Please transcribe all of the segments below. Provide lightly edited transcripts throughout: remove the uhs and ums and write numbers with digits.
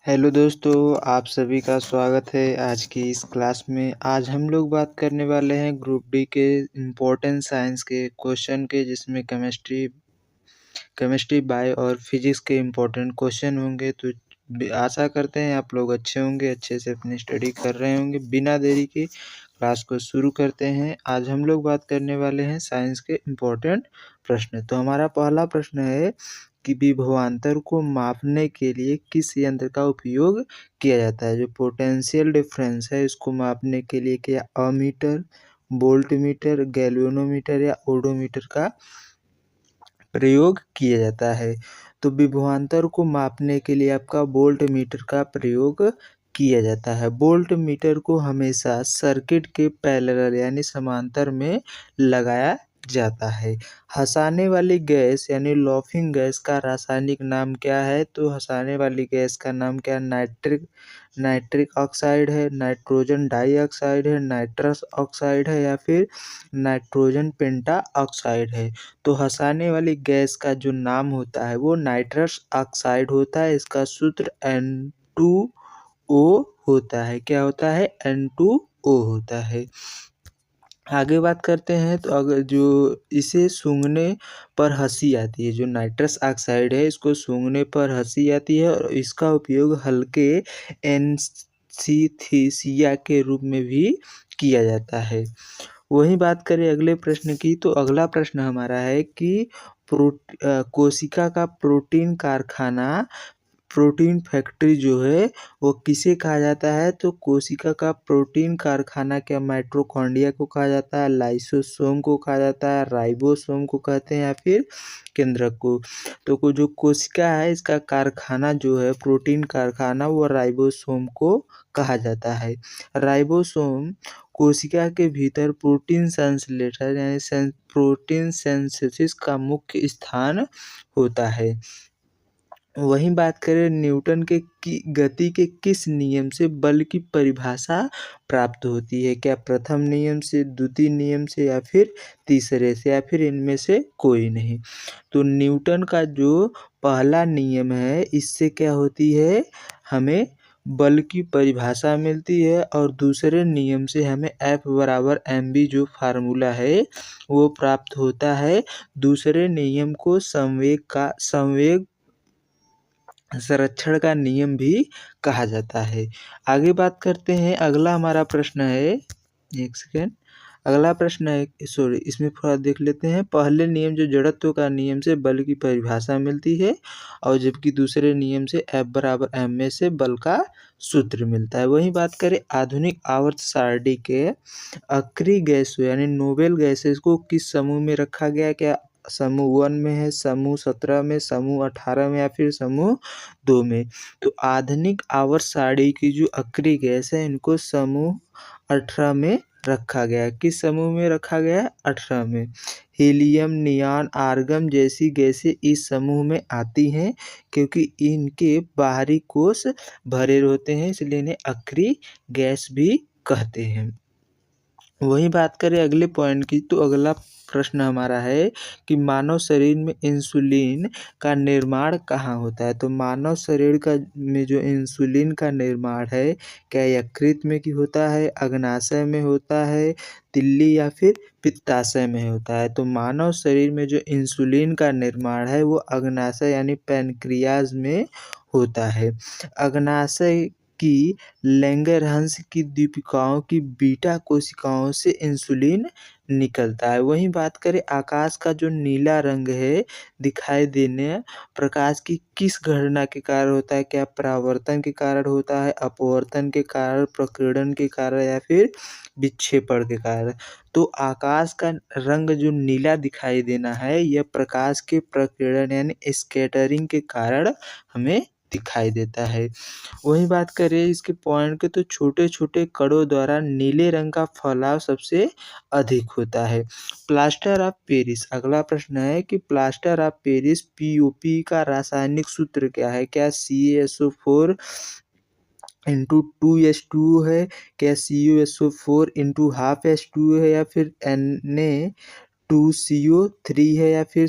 Hello दोस्तों, आप सभी का स्वागत है आज की इस क्लास में। आज हम लोग बात करने वाले हैं ग्रुप डी के इम्पोर्टेंट साइंस के क्वेश्चन के, जिसमें केमिस्ट्री बायो और फिजिक्स के इम्पोर्टेंट क्वेश्चन होंगे। तो आशा करते हैं आप लोग अच्छे होंगे, अच्छे से अपनी स्टडी कर रहे होंगे। बिना देरी के क्लास को शुरू करते हैं। आज हम लोग बात करने वाले हैं साइंस के इम्पोर्टेंट प्रश्न। तो हमारा पहला प्रश्न है कि विभवांतर को मापने के लिए किस यंत्र का उपयोग किया जाता है। जो पोटेंशियल डिफरेंस है इसको मापने के लिए क्या अमीटर, वोल्टमीटर, गैल्वेनोमीटर या ओडोमीटर का प्रयोग किया जाता है। तो विभवांतर को मापने के लिए आपका वोल्ट मीटर का प्रयोग किया जाता है। वोल्ट मीटर को हमेशा सर्किट के पैरेलल यानी समांतर में लगाया जाता है। हंसाने वाली गैस यानी लॉफिंग गैस का रासायनिक नाम क्या है। तो हंसाने वाली गैस का नाम क्या है? नाइट्रिक ऑक्साइड है, नाइट्रोजन डाइऑक्साइड है, नाइट्रस ऑक्साइड है या फिर नाइट्रोजन पेंटा ऑक्साइड है। तो हंसाने वाली गैस का जो नाम होता है वो नाइट्रस ऑक्साइड होता है। इसका सूत्र N2O होता है। क्या होता है? N2O होता है। आगे बात करते हैं तो अगर जो इसे सूंघने पर हंसी आती है, जो नाइट्रस ऑक्साइड है इसको सूंघने पर हंसी आती है और इसका उपयोग हल्के एनेस्थीसिया के रूप में भी किया जाता है। वहीं बात करें अगले प्रश्न की, तो अगला प्रश्न हमारा है कि कोशिका का प्रोटीन कारखाना, प्रोटीन फैक्ट्री जो है वो किसे कहा जाता है। तो कोशिका का प्रोटीन कारखाना क्या माइटोकॉन्ड्रिया को कहा जाता है, लाइसोसोम को कहा जाता है, राइबोसोम को कहते हैं या फिर केंद्रक को। तो जो कोशिका है इसका कारखाना जो है प्रोटीन कारखाना वो राइबोसोम को कहा जाता है। राइबोसोम कोशिका के भीतर प्रोटीन संश्लेषण यानी प्रोटीन सिंथेसिस का मुख्य स्थान होता है। वहीं बात करें न्यूटन के गति के किस नियम से बल की परिभाषा प्राप्त होती है। क्या प्रथम नियम से, द्वितीय नियम से या फिर तीसरे से या फिर इनमें से कोई नहीं। तो न्यूटन का जो पहला नियम है इससे क्या होती है, हमें बल की परिभाषा मिलती है और दूसरे नियम से हमें F बराबर mv जो फार्मूला है वो प्राप्त होता है। दूसरे नियम को संवेग संरक्षण का नियम भी कहा जाता है। आगे बात करते हैं, अगला हमारा प्रश्न है, एक सेकेंड, अगला प्रश्न है, सॉरी इसमें थोड़ा देख लेते हैं। पहले नियम जो जड़त्व का नियम से बल की परिभाषा मिलती है और जबकि दूसरे नियम से F बराबर ma से बल का सूत्र मिलता है। वहीं बात करें आधुनिक आवर्त सारणी के अक्रिय गैसों यानी नोबेल गैसेस को किस समूह में रखा गया। क्या समूह 1 में है, समूह 17 में, समूह 18 में या फिर समूह 2 में। तो आधुनिक आवर्त सारणी की जो अक्रिय गैस है इनको समूह 18 में रखा गया। किस समूह में रखा गया? 18 में। हीलियम, नियॉन, आर्गन जैसी गैसें इस समूह में आती हैं क्योंकि इनके बाहरी कोश भरे होते हैं, इसलिए इन्हें अक्रिय गैस भी कहते हैं। वहीं बात करें अगले पॉइंट की, तो अगला प्रश्न हमारा है कि मानव शरीर में इंसुलिन का निर्माण कहाँ होता है। तो मानव शरीर का में जो इंसुलिन का निर्माण है क्या यकृत में की होता है, अग्नाशय में होता है, तिल्ली या फिर पित्ताशय में होता है। तो मानव शरीर में जो इंसुलिन का निर्माण है वो अग्नाशय यानी पैनक्रियाज में होता है। अग्नाशय की लैंगरहंस की दीपिकाओं की बीटा कोशिकाओं से इंसुलिन निकलता है। वहीं बात करें आकाश का जो नीला रंग है दिखाई देने प्रकाश की किस घटना के कारण होता है। क्या परावर्तन के कारण होता है, अपवर्तन के कारण, प्रकीर्णन के कारण या फिर विक्षेपण के कारण। तो आकाश का रंग जो नीला दिखाई देना है यह प्रकाश के प्रकीर्णन यानी स्कैटरिंग के कारण हमें दिखाई देता है। वहीं बात करें इसके पॉइंट के, तो छोटे छोटे कणों द्वारा नीले रंग का फैलाव सबसे अधिक होता है। प्लास्टर ऑफ पेरिस, अगला प्रश्न है कि प्लास्टर ऑफ पेरिस POP का रासायनिक सूत्र क्या है। क्या CaSO4 इंटू 2H2O है, क्या CuSO4 इंटू हाफ H2O है या फिर Na2CO3 है या फिर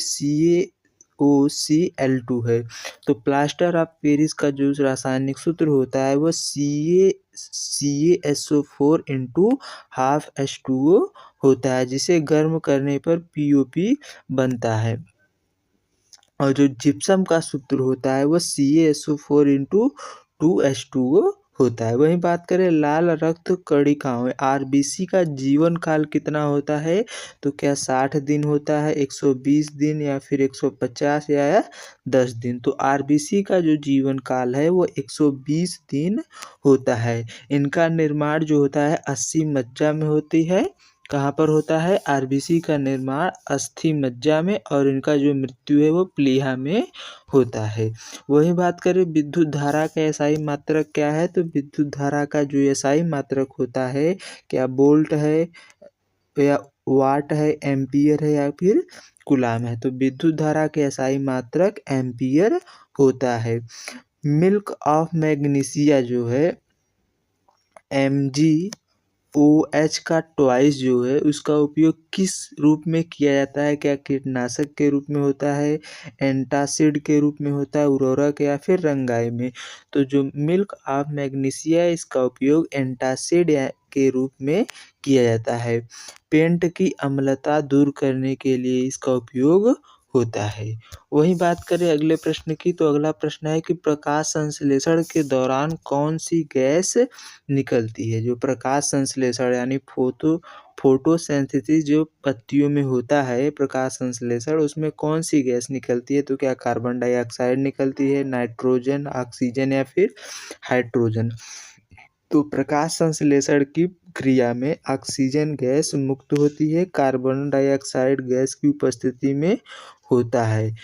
CaOCl2 है। तो प्लास्टर ऑफ पेरिस का जो रासायनिक सूत्र होता है वो CaSO4 इंटू हाफ H2O होता है, जिसे गर्म करने पर POP बनता है। और जो जिप्सम का सूत्र होता है वो CaSO4 इंटू 2H2O होता है। वहीं बात करें लाल रक्त कणिकाओं RBC का जीवन काल कितना होता है, तो क्या 60 दिन होता है, 120 दिन या फिर 150 या 10 दिन। तो RBC का जो जीवन काल है वो 120 दिन होता है। इनका निर्माण जो होता है अस्थि मज्जा में होती है। कहाँ पर होता है, RBC का निर्माण अस्थि मज्जा में, और इनका जो मृत्यु है वो प्लीहा में होता है। वही बात करें विद्युत धारा का एसआई मात्रक क्या है, तो विद्युत धारा का जो एसआई मात्रक होता है, क्या वोल्ट है या वाट है, एम्पियर है या फिर कूलाम है। तो विद्युत धारा के एसआई मात्रक एम्पियर होता है। मिल्क ऑफ मैग्नीशिया जो है MgOH का ट्वाइस जो है उसका उपयोग किस रूप में किया जाता है, क्या कीटनाशक के रूप में होता है, एंटासिड के रूप में होता है, उर्वरक या फिर रंगाई में। तो जो मिल्क ऑफ मैग्नीशिया इसका उपयोग एंटासिड के रूप में किया जाता है। पेंट की अम्लता दूर करने के लिए इसका उपयोग होता है। वही बात करें अगले प्रश्न की, तो अगला प्रश्न है कि प्रकाश संश्लेषण के दौरान कौन सी गैस निकलती है। जो प्रकाश संश्लेषण यानी फोटोसिंथेसिस जो पत्तियों में होता है प्रकाश संश्लेषण, उसमें कौन सी गैस निकलती है, तो क्या कार्बन डाइऑक्साइड निकलती है, नाइट्रोजन, ऑक्सीजन या फिर हाइड्रोजन। तो प्रकाश संश्लेषण की क्रिया में ऑक्सीजन गैस मुक्त होती है, कार्बन डाइऑक्साइड गैस की उपस्थिति में होता है।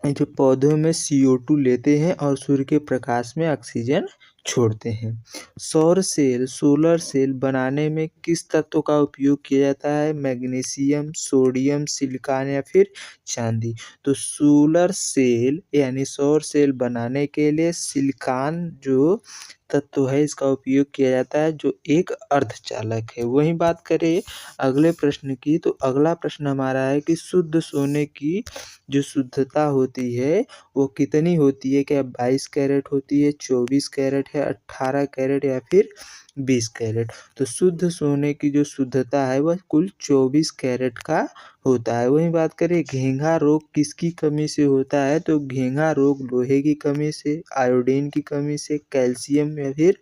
जो पौधों में CO2 लेते हैं और सूर्य के प्रकाश में ऑक्सीजन छोड़ते हैं। सोलर सेल बनाने में किस तत्व का उपयोग किया जाता है, मैग्नीशियम, सोडियम, सिलिकॉन या फिर चांदी। तो सोलर सेल यानी सौर सेल बनाने के लिए सिलिकॉन जो तत्व है इसका उपयोग किया जाता है, जो एक अर्धचालक है। वहीं बात करें अगले प्रश्न की, तो अगला प्रश्न हमारा है कि शुद्ध सोने की जो शुद्धता होती है वो कितनी होती है, क्या 22 कैरेट होती है, 24 कैरेट है, 18 कैरेट या फिर 20 कैरेट। तो शुद्ध सोने की जो शुद्धता है वह कुल 24 कैरेट का होता है। वहीं बात करें घेंघा रोग किसकी कमी से होता है, तो घेंघा रोग लोहे की कमी से, आयोडीन की कमी से, कैल्शियम या फिर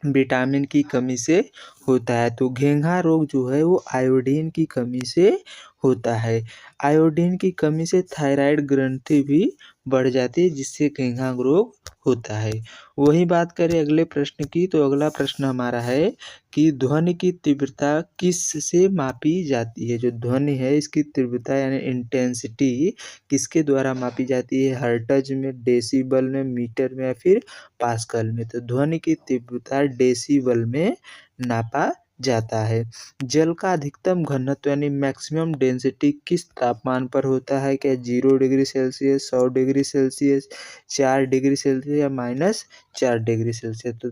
विटामिन की कमी से होता है। तो घेंघा रोग जो है वो आयोडीन की कमी से होता है। आयोडीन की कमी से थायराइड ग्रंथि भी बढ़ जाती है, जिससे घेंघा रोग होता है। वही बात करें अगले प्रश्न की, तो अगला प्रश्न हमारा है कि ध्वनि की तीव्रता किस से मापी जाती है। जो ध्वनि है इसकी तीव्रता यानी इंटेंसिटी किसके द्वारा मापी जाती है, हर्ट्ज में, डेसिबल में, मीटर में या फिर पास्कल में। तो ध्वनि की तीव्रता डेसिबल में नापा जाता है। जल का अधिकतम घनत्व यानी मैक्सिमम डेंसिटी किस तापमान पर होता है, क्या 0 degree Celsius, 100 degree Celsius, 4 degree Celsius या -4 डिग्री सेल्सियस। तो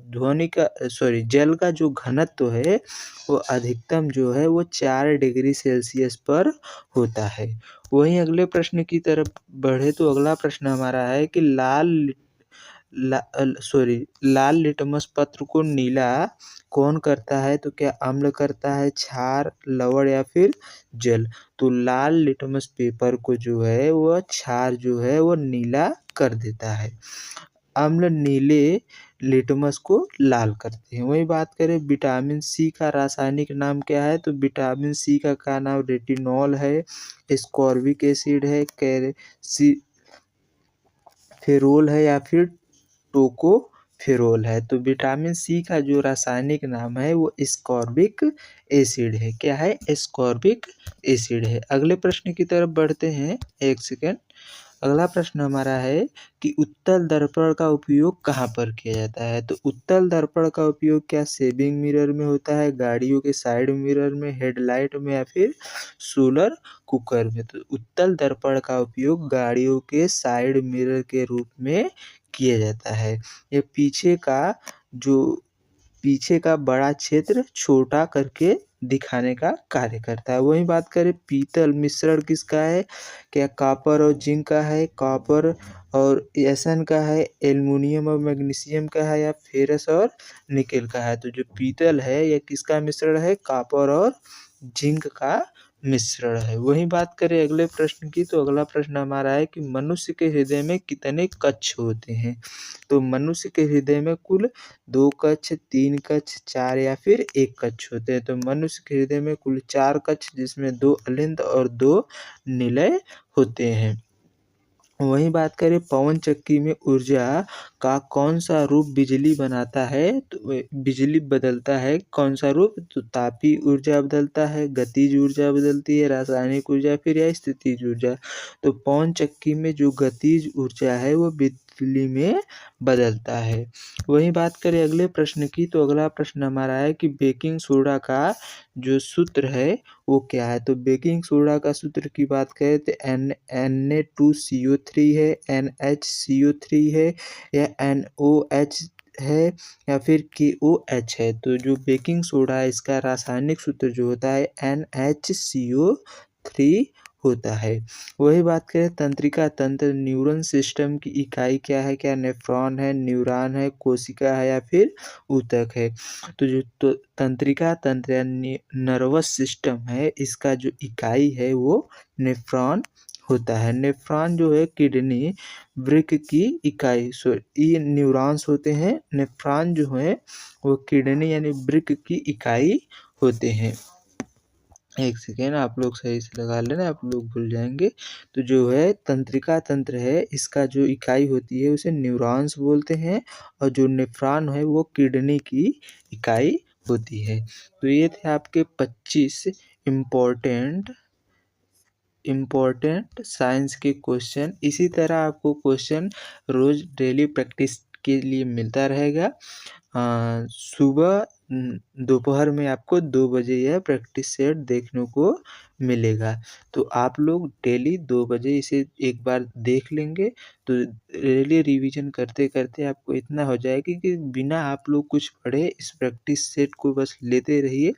जल का जो घनत्व है वो अधिकतम जो है वो 4 डिग्री सेल्सियस पर होता है। वहीं अगले प्रश्न की तरफ बढ़े, तो अगला प्रश्न हमारा है कि लाल लिटमस पत्र को नीला कौन करता है, तो क्या अम्ल करता है, क्षार, लवण या फिर जल। तो लाल लिटमस पेपर को जो है वह क्षार जो है वो नीला कर देता है। अम्ल नीले लिटमस को लाल करते हैं। वही बात करें विटामिन सी का रासायनिक नाम क्या है, तो विटामिन सी का नाम रेटिनॉल है, एस्कॉर्बिक एसिड है, फेरोल है या फिर टोकोफेरोल है। तो विटामिन सी का जो रासायनिक नाम है वो एस्कॉर्बिक एसिड है। क्या है, एस्कॉर्बिक एसिड है। अगले प्रश्न की तरफ बढ़ते हैं, एक सेकेंड। अगला प्रश्न हमारा है कि उत्तल दर्पण का उपयोग कहाँ पर किया जाता है। तो उत्तल दर्पण का उपयोग क्या सेविंग मिरर में होता है, गाड़ियों के साइड मिरर में, हेडलाइट में या फिर सोलर कुकर में। तो उत्तल दर्पण का उपयोग गाड़ियों के साइड मिरर के रूप में किया जाता है। ये पीछे का जो पीछे का बड़ा क्षेत्र छोटा करके दिखाने का कार्य करता है। वहीं बात करें पीतल मिश्रण किसका है, क्या कॉपर और जिंक का है, कॉपर और एसन का है, एल्युमिनियम और मैग्नीशियम का है, या फेरस और निकेल का है। तो जो पीतल है यह किसका मिश्रण है, कॉपर और जिंक का मिश्रण है। वहीं बात करें अगले प्रश्न की, तो अगला प्रश्न हमारा है कि मनुष्य के हृदय में कितने कक्ष होते हैं। तो मनुष्य के हृदय में कुल 2 कक्ष, 3 कक्ष, 4 या फिर 1 कक्ष होते हैं। तो मनुष्य के हृदय में कुल 4 कक्ष जिसमें 2 अलिंद और 2 निलय होते हैं। वहीं बात करें पवन चक्की में ऊर्जा का कौन सा रूप बिजली बनाता है, तो बिजली बदलता है कौन सा रूप, तो तापीय ऊर्जा बदलता है, गतिज ऊर्जा बदलती है, रासायनिक ऊर्जा फिर या स्थितिज ऊर्जा। तो पवन चक्की में जो गतिज ऊर्जा है वो बिजली में बदलता है। वहीं बात करें अगले प्रश्न की, तो अगला प्रश्न हमारा है कि बेकिंग सोडा का जो सूत्र है वो क्या है। तो बेकिंग सोडा का सूत्र की बात करें तो Na2CO3 है, NHCO3 है, या NOH है, या फिर KOH है। तो जो बेकिंग सोडा है इसका रासायनिक सूत्र जो होता है NHCO3 होता है। वही बात करें तंत्रिका तंत्र न्यूरन सिस्टम की इकाई क्या है, क्या नेफ्रॉन है, न्यूरॉन है, कोशिका है या फिर ऊतक है। तो जो तंत्रिका तंत्र या नर्वस सिस्टम है इसका जो इकाई है वो नेफ्रॉन होता है। नेफ्रॉन जो है किडनी वृक्क की इकाई, ये न्यूरॉन्स होते हैं। नेफ्रॉन जो है वो किडनी यानी वृक्क की इकाई होते हैं। एक सेकेंड आप लोग सही से लगा लेना, आप लोग भूल जाएंगे। तो जो है तंत्रिका तंत्र है इसका जो इकाई होती है उसे न्यूरॉन्स बोलते हैं, और जो नेफ्रॉन है वो किडनी की इकाई होती है। तो ये थे आपके 25 इम्पोर्टेंट साइंस के क्वेश्चन। इसी तरह आपको क्वेश्चन रोज डेली प्रैक्टिस के लिए मिलता रहेगा। सुबह दोपहर में आपको 2 बजे यह प्रैक्टिस सेट देखने को मिलेगा। तो आप लोग डेली 2 बजे इसे एक बार देख लेंगे तो डेली रिवीजन करते करते आपको इतना हो जाएगा कि बिना आप लोग कुछ पढ़े इस प्रैक्टिस सेट को बस लेते रहिए,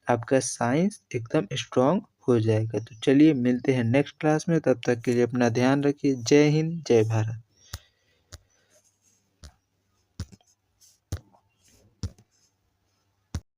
आपका साइंस एकदम स्ट्रांग हो जाएगा। तो चलिए मिलते हैं नेक्स्ट क्लास में, तब तक के लिए अपना ध्यान रखिए। जय हिंद, जय भारत।